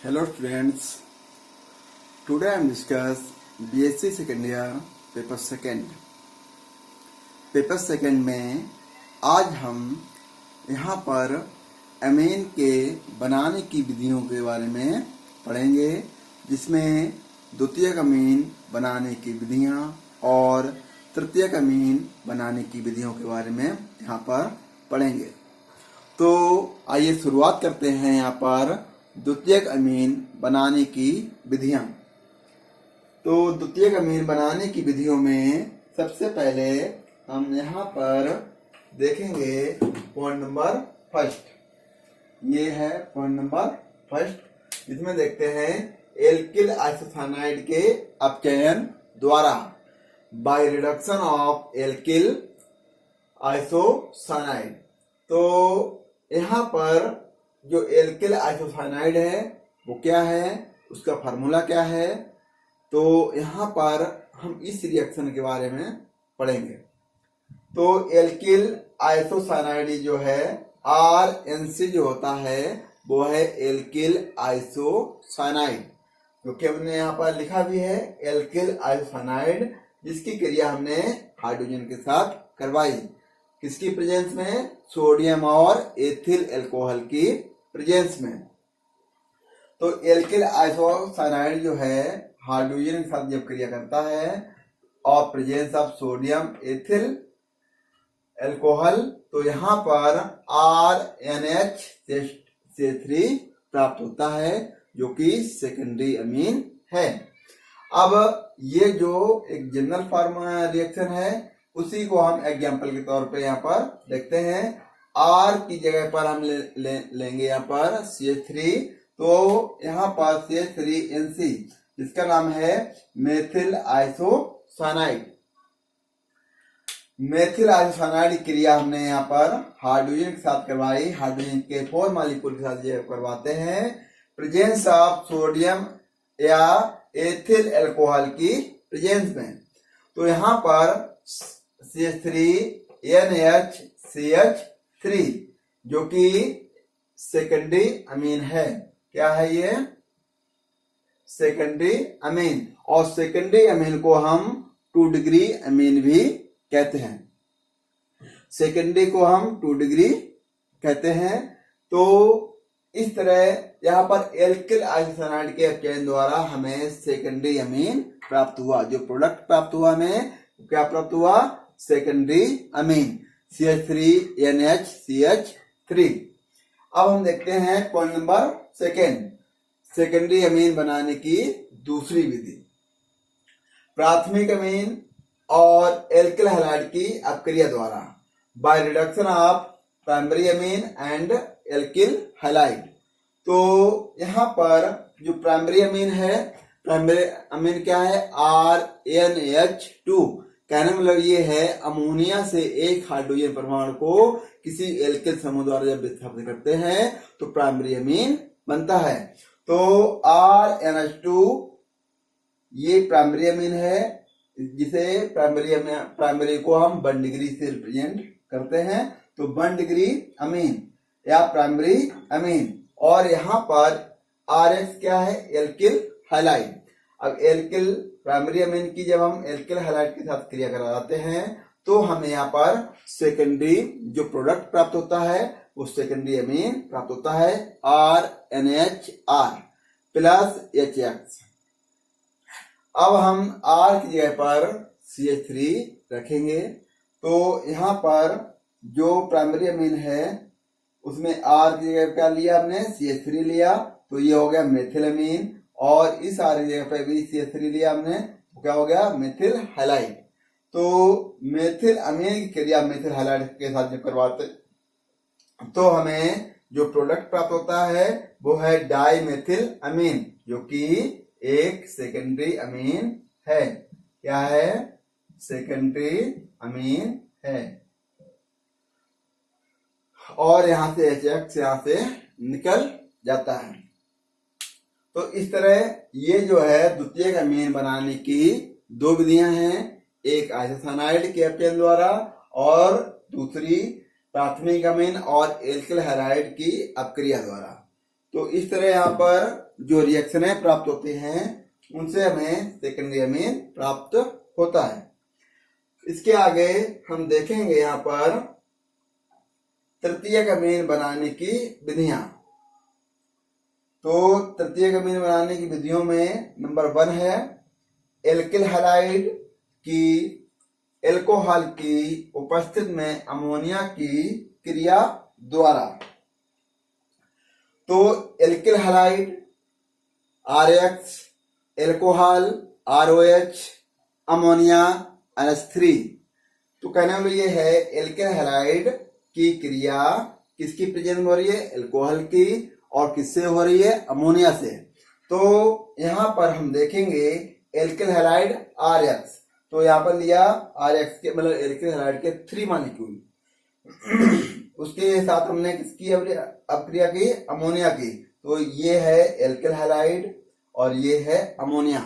Hello friends, today I am discuss BSc second year paper second. Paper second में आज हम यहाँ पर अमीन के बनाने की विधियों के बारे में पढ़ेंगे, जिसमें द्वितीयक अमीन बनाने की विधियाँ और तृतीयक अमीन बनाने की विधियों के बारे में यहाँ पर पढ़ेंगे। तो आइए शुरुआत करते हैं यहाँ पर द्वितीयक अमीन बनाने की विधियां। तो द्वितीयक अमीन बनाने की विधियों में सबसे पहले हम यहाँ पर देखेंगे पॉइंट नंबर फर्स्ट। ये है पॉइंट नंबर फर्स्ट, इसमें देखते हैं एल्किल आइसोसाइनाइड के अपचयन द्वारा by reduction of alkyl isocyanide. तो यहाँ पर जो एल्किल आइसोसाइनाइड है वो क्या है, उसका फार्मूला क्या है, तो यहाँ पर हम इस रिएक्शन के बारे में पढ़ेंगे। तो एल्किल आइसोसाइनाइड जो है RNC जो होता है वो है एल्किल आइसोसाइनाइड, क्योंकि हमने यहाँ पर लिखा भी है एल्किल आइसोसाइनाइड, जिसकी क्रिया हमने हाइड्रोजन के साथ करवाई। किसकी प्रेजेंस में? सोडियम और एथिल अल्कोहल की प्रेजेंस में। तो एल्किल आइसोसाइनाइड जो है हाइड्रोजन के साथ जब क्रिया करता है और presence of sodium ethyl alcohol, तो यहाँ पर RNH3 प्राप्त होता है, जो कि सेकेंडरी अमीन है। अब ये जो एक जनरल फार्मूला रिएक्शन है उसी को हम एग्जाम्पल के तौर पे यहाँ पर देखते हैं। R की जगह पर हम लेंगे यहाँ पर CH3, तो यहाँ पर CH3NC, जिसका नाम है मेथिल आइसोसाइनाइड। मेथिल आइसोसाइनाइड की क्रिया हमने यहाँ पर हाइड्रोजन के साथ करवाई। हाइड्रोजन के 4 मॉलिक्यूल के साथ ये करवाते हैं प्रेजेंस ऑफ सोडियम या एथिल अल्कोहल की प्रेजेंस में। तो यहाँ पर CH3NHCH3 जो कि सेकेंडरी अमीन है। क्या है ये? Secondary amine. और सेकेंडरी अमीन को हम 2 डिग्री अमीन भी कहते हैं। सेकेंडरी को हम 2 डिग्री कहते हैं। तो इस तरह यहाँ पर एल्किल आइसोसाइनाइड के अपचयन द्वारा हमें सेकेंडरी अमीन प्राप्त हुआ। जो प्रोडक्ट प्राप्त हुआ हमें क्या प्राप्त हुआ? Secondary amine CH3NHCH3। अब हम देखते हैं point number second, secondary amine बनाने की दूसरी विधि। प्राथमिक अमीन और एल्किल हैलाइड की अपक्रिया द्वारा by reduction of primary amine and alkyl halide. तो यहाँ पर जो प्राइमरी अमीन है, प्राइमरी अमीन क्या है? RNH2। कहने मतलब ये है अमोनिया से एक हाइड्रोजन परमाणु को किसी एल्किल समूह द्वारा जब विस्थापित करते हैं तो प्राइमरी अमीन बनता है। तो RNH2 ये प्राइमरी अमीन है, जिसे प्राइमरी को हम 1 डिग्री से रिप्रेजेंट करते हैं। तो 1 डिग्री अमीन या प्राइमरी अमीन। और यहाँ पर RX क्या है? Alkyl halide. अब एल्किल प्राइमरी अमीन की जब हम एल्किल हैलाइड के साथ क्रिया कराते हैं तो हमें यहाँ पर सेकेंडरी जो प्रोडक्ट प्राप्त होता है वो सेकेंडरी अमीन प्राप्त होता है RNHR प्लस HX। अब हम R की जगह पर CH3 रखेंगे। तो यहाँ पर जो प्राइमरी अमीन है उसमें R की जगह क्या लिया हमने? CH3 लिया, तो ये हो गया मेथिल अमीन। और इस R की जगह पर भी CH3 लिया हमने, तो क्या हो गया? Methyl halide. तो मेथिल अमीन की क्रिया मेथिल हैलाइड के साथ जब करवाते तो हमें जो प्रोडक्ट प्राप्त होता है वो है डाई मेथिल अमीन, जो कि एक सेकेंडरी अमीन है। क्या है? सेकेंडरी अमीन है। और यहां से HX यहां से निकल जाता है। तो इस तरह ये जो है द्वितीयक अमीन बनाने की 2 विधियां हैं, एक आइसोसाइनाइड के अपचयन द्वारा और दूसरी प्राथमिक अमीन और एल्किल हैलाइड की अपक्रिया द्वारा। तो इस तरह यहाँ पर जो रिएक्शनें प्राप्त होती हैं उनसे हमें सेकेंडरी अमीन प्राप्त होता है। इसके आगे हम देखेंगे यहाँ पर तृतीयक अमीन बनाने की विधियां। तो तृतीयक अमीन बनाने की विधियों में नंबर 1 है एल्किल हैलाइड की एल्कोहल की उपस्थिति में अमोनिया की क्रिया द्वारा। तो alkyl halide RH, alcohol ROH, ammonia NH3। तो कहने वाला ये है एल्किल हैलाइड की क्रिया किसकी प्रेजेंस हो रही है, एल्कोहल की, और किससे हो रही है, अमोनिया से। तो यहां पर हम देखेंगे एल्किल हैलाइड RH, तो यहाँ पर लिया RH के मतलब एल्किल हैलाइड के 3 मॉलिक्यूल, उसके साथ हमने किसकी अपक्रिया की, अमोनिया की। तो ये है एल्किल हैलाइड और ये है अमोनिया।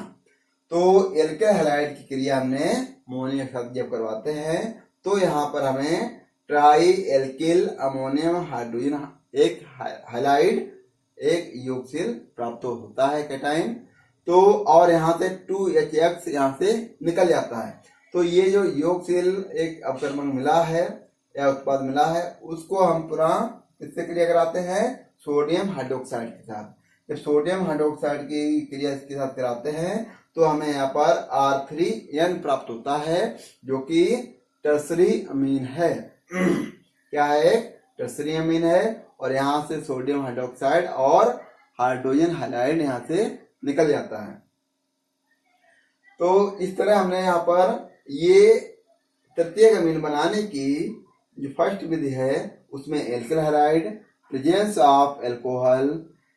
तो एल्किल हैलाइड की क्रिया हमने अमोनिया के साथ जब करवाते हैं तो यहाँ पर हमें ट्राई एल्किल अमोनियम हाइड्रोजन एक हैलाइड एक योगशील प्राप्त होता है कैटाइन। तो और यहाँ से 2HX यहाँ से निकल जाता है। तो ये जो योगशील एक अपकर्मक मिला है या उत्पाद मिला है उसको हम पुनः किससे क्रिया कराते हैं, सोडियम हाइड्रोक्साइड के साथ। जब सोडियम हाइड्रोक्साइड की क्रिया इसके साथ कराते हैं तो हमें यहाँ पर R3N प्राप्त होता है जो कि टर्सरी अमीन है। क्या है, टर्सरी अमीन है। और यहाँ से सोडियम हाइड्रोक्साइड और हाइड्रोजन हैलाइड यहाँ से निकल जाता है। तो इस तरह हमने यहाँ पर ये तृतीयक अमीन बनाने की जो फर्स्ट विधि है उसमें alkyl halide presence of alcohol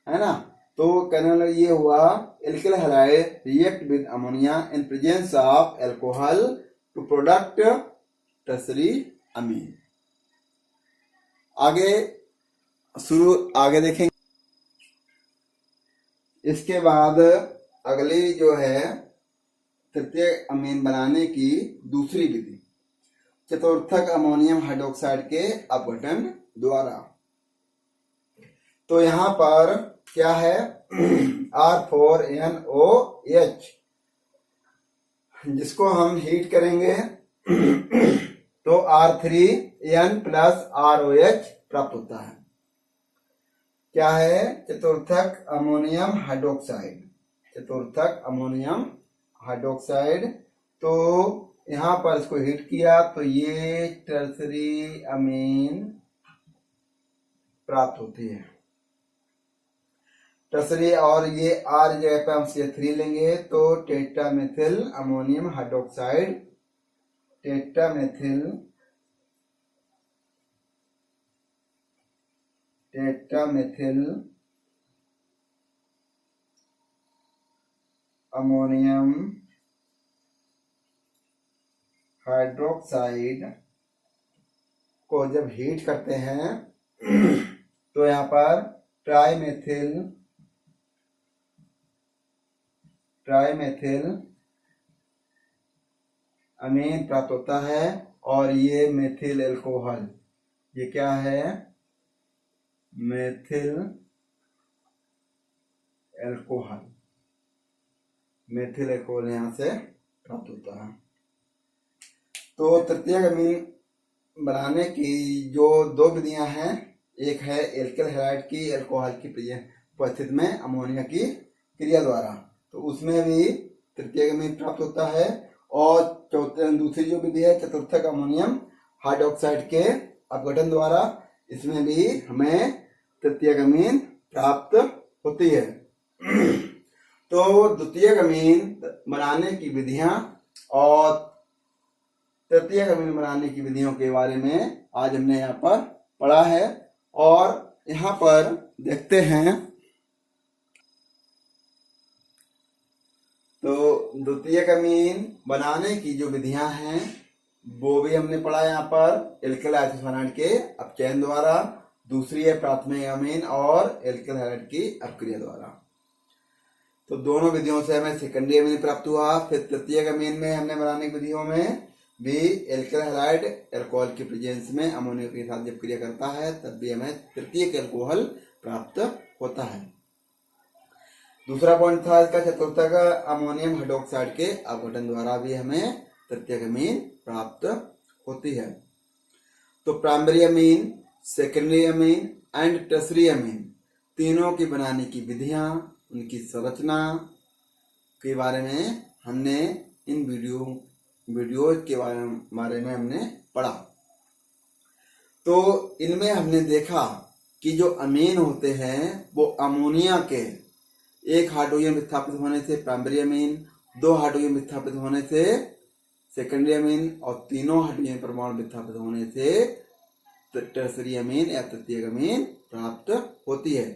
है ना। तो कहने वाला ये हुआ alkyl halide react with ammonia in presence of alcohol to product tertiary amine. आगे देखेंगे। इसके बाद अगली जो है तृतीय अमीन बनाने की दूसरी विधि चतुर्थक अमोनियम हाइड्रोक्साइड के अपघटन द्वारा। तो यहाँ पर क्या है R4NOH जिसको हम हीट करेंगे तो R3N प्लस ROH प्राप्त होता है। क्या है, चतुर्थक अमोनियम हाइड्रोक्साइड, चतुर्थक अमोनियम हाइड्रोक्साइड। तो यहाँ पर इसको हीट किया तो ये टर्सरी अमीन प्राप्त होती है, टर्सरी। और ये R जगह पे हम CH3 लेंगे तो tetramethyl ammonium hydroxide, tetramethyl ammonium hydroxide को जब हीट करते हैं तो यहाँ पर ट्राइमेथिल अमीन प्राप्त होता है। और ये मेथिल एल्कोहल, ये क्या है, मेथिल एल्कोहल यहाँ से प्राप्त होता है। तो तृतीयक अमीन बनाने की जो 2 विधियां हैं, एक है एल्किल हैलाइड की एल्कोहल की उपस्थिति में अमोनिया की क्रिया द्वारा, तो उसमें भी तृतीयक अमीन प्राप्त होता है। और दूसरी जो विधि है चतुर्थक अमोनियम हाइड्रोक्साइड के अपघटन द्वारा, इसमें भी हमें तृतीयक अमीन प्राप्त होती है। तो द्वितीयक अमीन बनाने की विधियां और तृतीयक अमीन बनाने की विधियों के बारे में आज हमने यहाँ पर पढ़ा है। और यहाँ पर देखते हैं तो द्वितीयक अमीन बनाने की जो विधियां हैं वो भी हमने पढ़ा यहाँ पर एल्किल आइसोसाइनाइड के अपचयन द्वारा, दूसरी है प्राथमिक अमीन और एल्किल हैलाइड की अपक्रिया द्वारा। तो दोनों विधियों से हमें सेकेंडरी अमीन प्राप्त हुआ। फिर तृतीयक अमीन में हमने बनाने की विधियों में भी एल्किल हैलाइड एल्कोहल की प्रेजेंस में अमोनिया के साथ जब क्रिया करता है तब भी हमें तृतीयक एल्कोहल प्राप्त होता है। दूसरा पॉइंट था इसका चतुर्थ का, अमोनियम हाइड्रोक्साइड के अपघटन द्वारा भी हमें तृतीयक अमीन प्राप्त होती है। तो primary amine, secondary amine and tertiary amine तीनों की बनाने की विधियां, उनकी संरचना के बारे में हमने इन वीडियो के बारे में हमने पढ़ा। तो इनमें हमने देखा कि जो अमीन होते हैं वो अमोनिया के एक हाइड्रोजन विस्थापित होने से प्राइमरी अमीन, 2 हाइड्रोजन विस्थापित होने से सेकेंडरी अमीन और 3 हाइड्रोजन परमाणु विस्थापित होने से टर्सरी अमीन या तृतीयक अमीन प्राप्त होती है।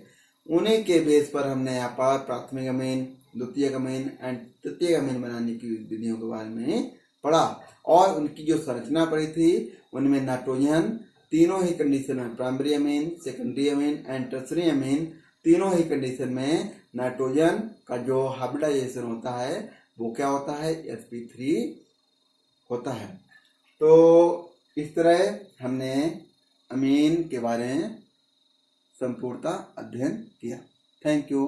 उन्हीं के बेस पर हमने यहाँ पर प्राथमिक अमीन, द्वितीयक अमीन एंड तृतीयक अमीन बनाने की विधियों के बारे में पढ़ा और उनकी जो संरचना पड़ी थी उनमें नाइट्रोजन तीनों ही कंडीशन में, primary amine, secondary amine and tertiary amine तीनों ही कंडीशन में नाइट्रोजन का जो हाइब्रिडाइजेशन होता है वो क्या होता है, sp3 होता है। तो इस तरह हमने अमीन के बारे में संपूर्णतः अध्ययन किया। Thank you.